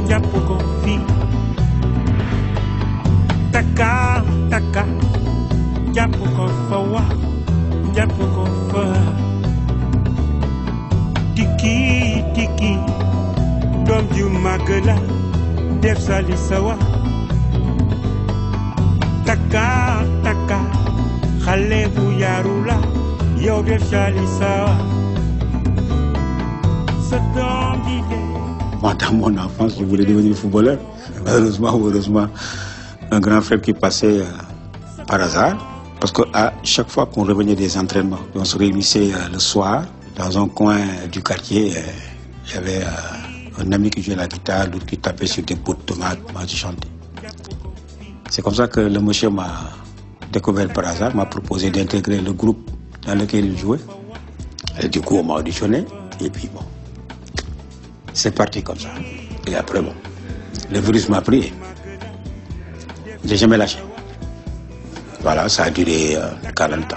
Japuko fi Taka taka Japuko fawa Japuko fa Tiki tiki Dom ju magala Def sali sawa Taka taka Khale bu yarula Yow def sali sawa Moi, dans mon enfance, je voulais devenir footballeur. Heureusement, un grand frère qui passait par hasard. Parce qu'à chaque fois qu'on revenait des entraînements, on se réunissait le soir dans un coin du quartier. Il y avait un ami qui jouait la guitare, l'autre qui tapait sur des pots de tomates, moi je chantais. C'est comme ça que le monsieur m'a découvert par hasard, m'a proposé d'intégrer le groupe dans lequel il jouait. Et du coup, on m'a auditionné. Et puis bon, c'est parti comme ça. Et après, bon, le virus m'a pris. J'ai jamais lâché. Voilà, ça a duré 40 ans.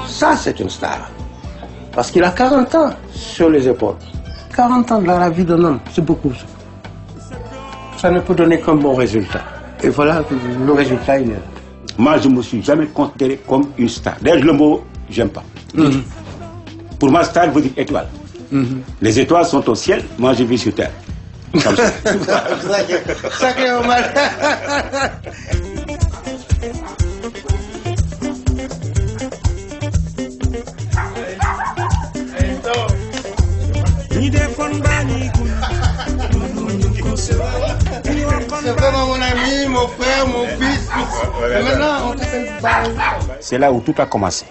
Ça, c'est une star. Parce qu'il a 40 ans sur les épaules. 40 ans dans la vie d'un homme, c'est beaucoup. Ça ne peut donner qu'un bon résultat. Et voilà, le résultat, il est là. Moi, je ne me suis jamais considéré comme une star. D'ailleurs, le mot, j'aime pas. Pour moi, star veut dire étoile. Les étoiles sont au ciel, moi je vis sur terre. Comme ça. Sacré Omar. C'est vraiment mon ami, mon frère, mon fils. Et maintenant, on s'appelle Barry. C'est là où tout a commencé.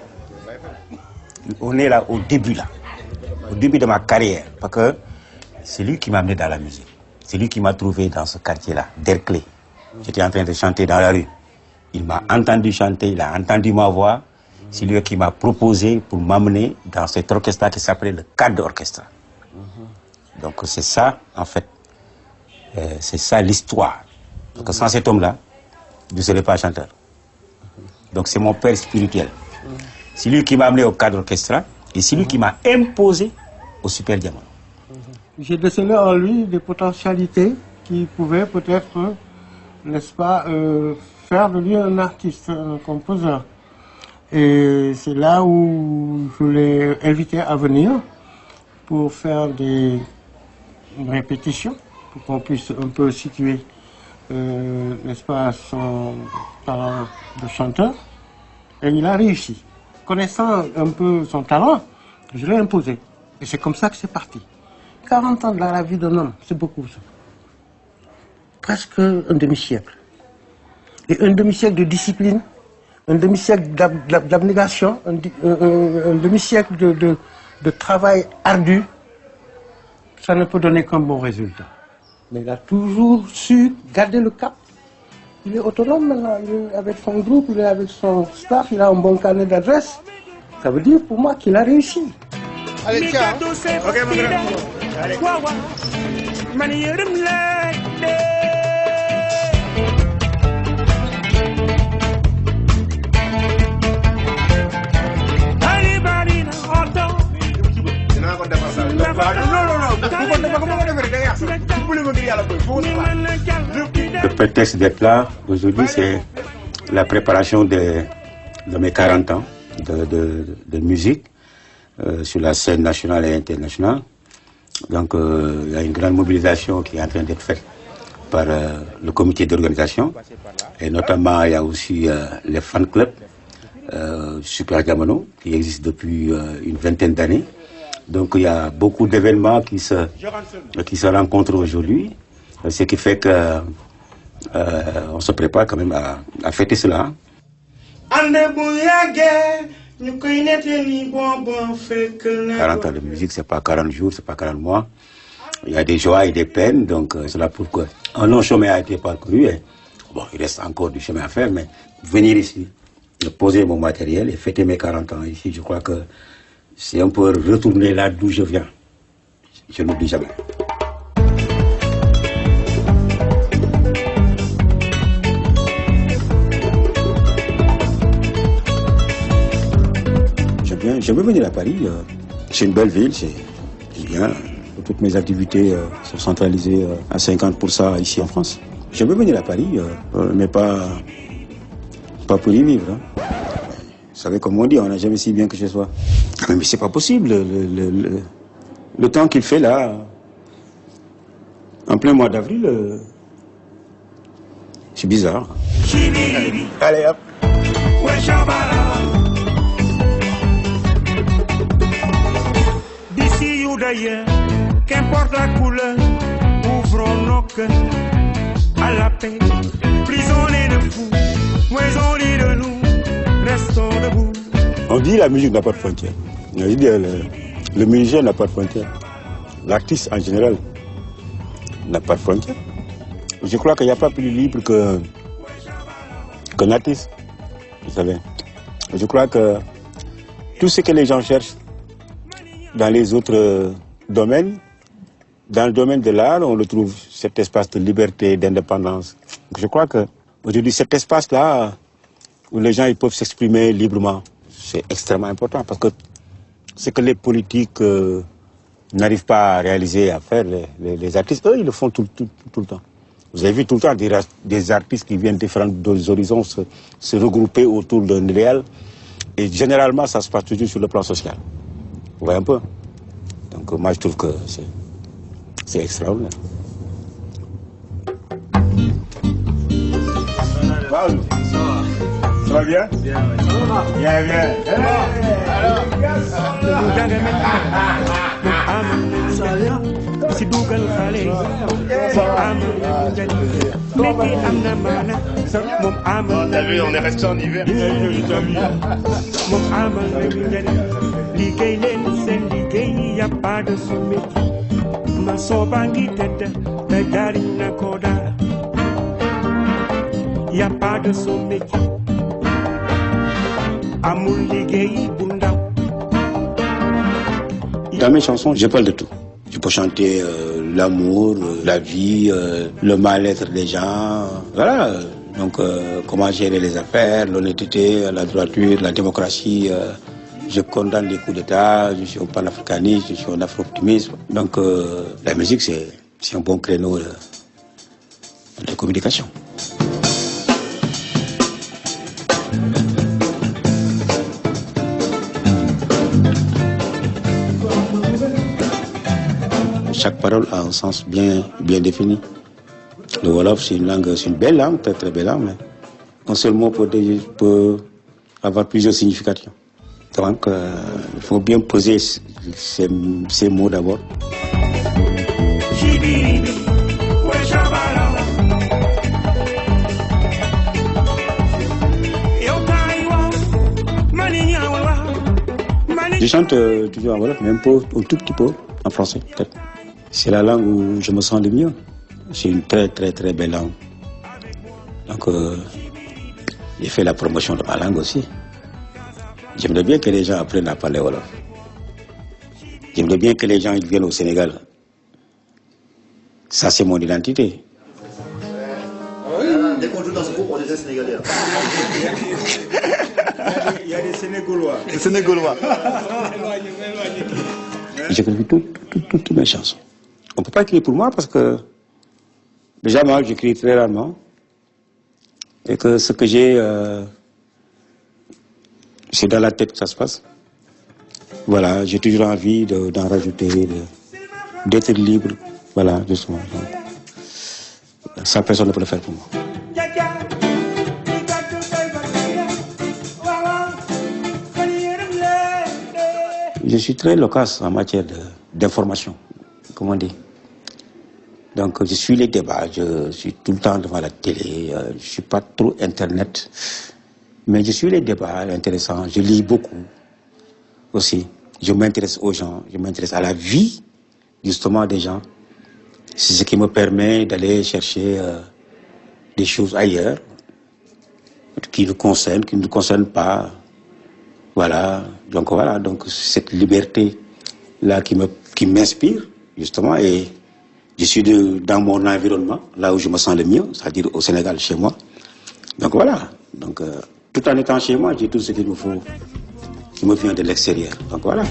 On est là au début de ma carrière. Parce que c'est lui qui m'a amené dans la musique. C'est lui qui m'a trouvé dans ce quartier-là, Derklé. J'étais en train de chanter dans la rue. Il m'a entendu chanter, il a entendu ma voix. C'est lui qui m'a proposé pour m'amener dans cet orchestre qui s'appelait le Cadre Orchestra. Donc c'est ça, en fait. C'est ça l'histoire. Parce que sans cet homme-là, je ne serais pas chanteur. Donc c'est mon père spirituel. C'est lui qui m'a amené au Cadre Orchestra et c'est lui qui m'a imposé au Super Diamant. J'ai décelé en lui des potentialités qui pouvaient peut-être, n'est-ce pas, faire de lui un artiste, un compositeur. Et c'est là où je l'ai invité à venir pour faire des répétitions, pour qu'on puisse un peu situer, n'est-ce pas, son talent de chanteur. Et il a réussi. Connaissant un peu son talent, je l'ai imposé. Et c'est comme ça que c'est parti. 40 ans dans la vie d'un homme, c'est beaucoup ça. Presque un demi-siècle. Et un demi-siècle de discipline, un demi-siècle d'abnégation, un demi-siècle de travail ardu, ça ne peut donner qu'un bon résultat. Mais il a toujours su garder le cap. Il est autonome maintenant, il est avec son groupe, il est avec son staff, il a un bon carnet d'adresses. Ça veut dire pour moi qu'il a réussi. Allez, ciao. Ok, mon grand. Allez. Le prétexte d'être là aujourd'hui, c'est la préparation de mes 40 ans de musique sur la scène nationale et internationale. Donc il y a une grande mobilisation qui est en train d'être faite par le comité d'organisation. Et notamment, il y a aussi les fan clubs Super Diamano qui existent depuis une vingtaine d'années. Donc il y a beaucoup d'événements qui se rencontrent aujourd'hui, ce qui fait que on se prépare quand même à fêter cela. 40 ans de musique, c'est pas 40 jours, c'est pas 40 mois. Il y a des joies et des peines, donc cela prouve qu'un long chemin a été parcouru. Et, bon, il reste encore du chemin à faire, mais venir ici, poser mon matériel et fêter mes 40 ans ici, je crois que c'est un peu retourner là d'où je viens. Je n'oublie jamais. bien. J'aimerais venir à Paris. C'est une belle ville, c'est bien. Toutes mes activités sont centralisées à 50% ici en France. J'aimerais venir à Paris, mais pas pour y vivre. Hein. Vous savez, comme on dit, on n'a jamais si bien que ce soit. Mais c'est pas possible. Le temps qu'il fait là, en plein mois d'avril, c'est bizarre. Allez hop. D'ici ou d'ailleurs, qu'importe la couleur, ouvrons nos cœurs à la paix. Prisonniers de fous, moisonnés de nous, restons debout. On dit la musique n'a pas de frontières. On dit le musicien n'a pas de frontières. L'artiste en général n'a pas de frontières. Je crois qu'il n'y a pas plus libre qu'un artiste. Vous savez. Je crois que tout ce que les gens cherchent dans les autres domaines, dans le domaine de l'art, on le trouve, cet espace de liberté, d'indépendance. Je crois qu'aujourd'hui, cet espace-là, où les gens ils peuvent s'exprimer librement, c'est extrêmement important parce que ce que les politiques n'arrivent pas à réaliser, à faire, les artistes, eux, ils le font tout le temps. Vous avez vu tout le temps des artistes qui viennent de différents horizons se regrouper autour d'un idéal. Et généralement, ça se passe toujours sur le plan social. Vous voyez un peu? Donc moi, je trouve que c'est extraordinaire. Paul, ça va bien? Bien, bien. T'as vu, on est resté en hiver. Il n'y a pas de sous-métier. Ma sobangi tête, mais garina koda. Il n'y a pas de sous-métier. Amour ligay bunda. Dans mes chansons, je parle de tout. Je peux chanter l'amour, la vie, le mal-être des gens. Voilà. Donc, comment gérer les affaires, l'honnêteté, la droiture, la démocratie. Je condamne les coups d'État, je suis un panafricaniste, je suis un afro-optimiste. Donc, la musique, c'est un bon créneau de communication. Chaque parole a un sens bien défini. Le Wolof, c'est une belle langue, très très belle langue, mais un seul mot peut avoir plusieurs significations. Donc, il faut bien poser ces mots d'abord. Je chante toujours en Wolof, mais un tout petit peu en français, peut-être. C'est la langue où je me sens le mieux. C'est une très très très belle langue. Donc, j'ai fait la promotion de ma langue aussi. J'aimerais bien que les gens apprennent à parler Wolof. J'aimerais bien que les gens ils viennent au Sénégal. Ça, c'est mon identité. Dès qu'on joue dans ce groupe, on est sénégalais. Il y a des Sénégaulois. Les Sénégaulois. J'écris toutes mes chansons. On ne peut pas écrire pour moi parce que, déjà, moi, j'écris très rarement. Et que ce que j'ai, c'est dans la tête que ça se passe. Voilà, j'ai toujours envie d'en rajouter, d'être libre. Voilà, justement. Donc, ça, personne ne peut le faire pour moi. Je suis très loquace en matière d'information, comme on dit. Donc, je suis les débats, je suis tout le temps devant la télé, je ne suis pas trop Internet, mais je suis les débats intéressants, je lis beaucoup aussi. Je m'intéresse aux gens, je m'intéresse à la vie, justement, des gens. C'est ce qui me permet d'aller chercher des choses ailleurs, qui nous concernent, qui ne nous concernent pas. Voilà, donc cette liberté-là qui m'inspire, justement, et je suis dans mon environnement, là où je me sens le mieux, c'est-à-dire au Sénégal, chez moi. Donc voilà, donc tout en étant chez moi, j'ai tout ce qu'il me faut qui me vient de l'extérieur. Donc voilà.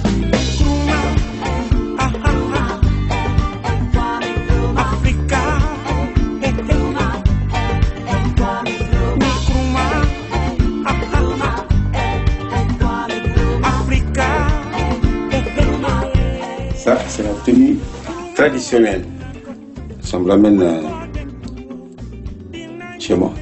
Ça, c'est la tenue traditionnelle. Ça me ramène chez moi.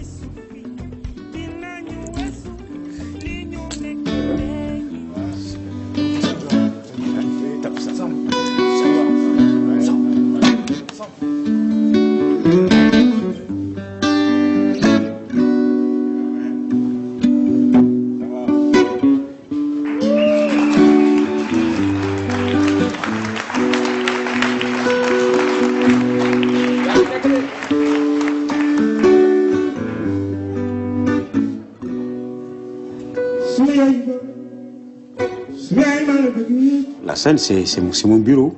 La scène, c'est mon bureau.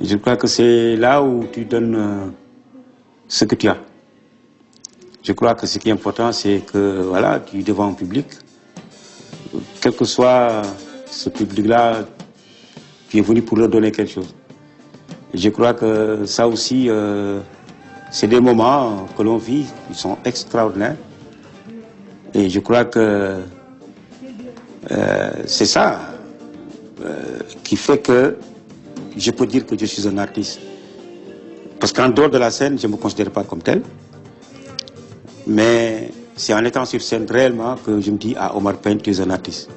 Je crois que c'est là où tu donnes ce que tu as. Je crois que ce qui est important, c'est que voilà, tu es devant un public. Quel que soit ce public-là, tu es venu pour leur donner quelque chose. Et je crois que ça aussi, c'est des moments que l'on vit, qui sont extraordinaires. Et je crois que c'est ça qui fait que je peux dire que je suis un artiste. Parce qu'en dehors de la scène, je ne me considère pas comme tel. Mais c'est en étant sur scène réellement que je me dis, ah, Omar Pène, tu es un artiste.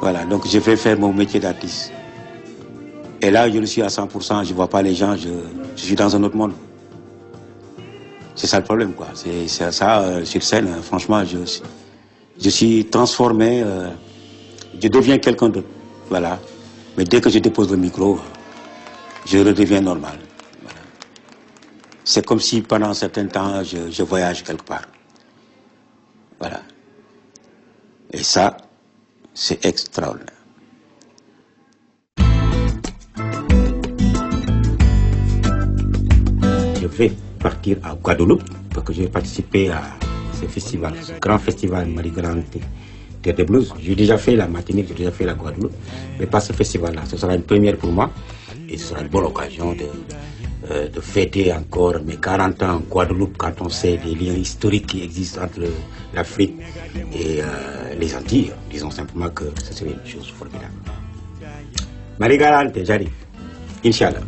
Voilà, donc je vais faire mon métier d'artiste. Et là, je le suis à 100%, je ne vois pas les gens, je suis dans un autre monde. C'est ça le problème, quoi. C'est ça, sur scène, franchement, je suis transformé, je deviens quelqu'un d'autre. Voilà. Mais dès que je dépose le micro, je redeviens normal. Voilà. C'est comme si pendant un certain temps, je voyage quelque part. Voilà. Et ça, c'est extraordinaire. Je vais partir à Guadeloupe parce que je vais participer à ce festival, ce grand festival Marie-Galante Terre de Blues. J'ai déjà fait la Martinique, j'ai déjà fait la Guadeloupe, mais pas ce festival-là. Ce sera une première pour moi et ce sera une bonne occasion de fêter encore mes 40 ans en Guadeloupe quand on sait les liens historiques qui existent entre l'Afrique et les Antilles. Disons simplement que ce serait une chose formidable. Marie-Galante, j'arrive. Inch'Allah.